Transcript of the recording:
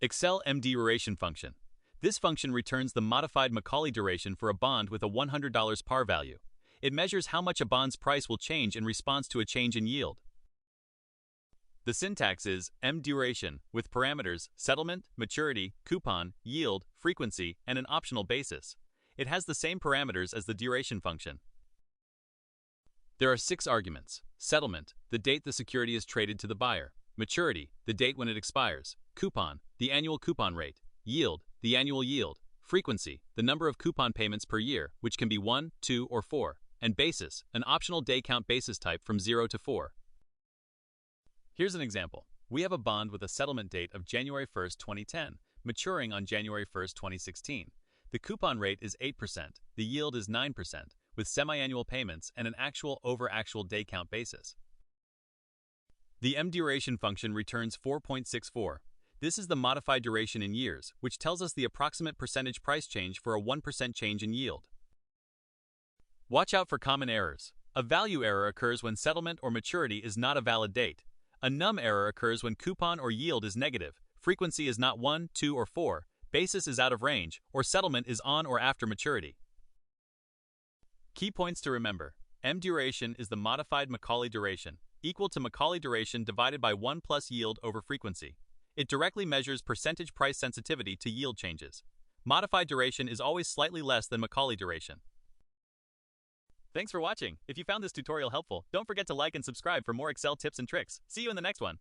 Excel MDURATION function. This function returns the modified Macaulay duration for a bond with a $100 par value. It measures how much a bond's price will change in response to a change in yield. The syntax is MDURATION with parameters settlement, maturity, coupon, yield, frequency, and an optional basis. It has the same parameters as the duration function. There are 6 arguments: settlement, the date the security is traded to the buyer; maturity, the date when it expires; coupon, the annual coupon rate; yield, the annual yield; frequency, the number of coupon payments per year, which can be 1, 2, or 4; and basis, an optional day count basis type from 0 to 4. Here's an example. We have a bond with a settlement date of January 1st, 2010, maturing on January 1st, 2016. The coupon rate is 8%, the yield is 9%, with semi-annual payments and an actual over actual day count basis. The MDURATION function returns 4.64. This is the modified duration in years, which tells us the approximate percentage price change for a 1% change in yield. Watch out for common errors. A value error occurs when settlement or maturity is not a valid date. A num error occurs when coupon or yield is negative, frequency is not 1, 2, or 4, basis is out of range, or settlement is on or after maturity. Key points to remember. MDURATION is the modified Macaulay duration, equal to Macaulay duration divided by 1 plus yield over frequency. It directly measures percentage price sensitivity to yield changes. Modified duration is always slightly less than Macaulay duration. Thanks for watching. If you found this tutorial helpful, don't forget to like and subscribe for more Excel tips and tricks. See you in the next one.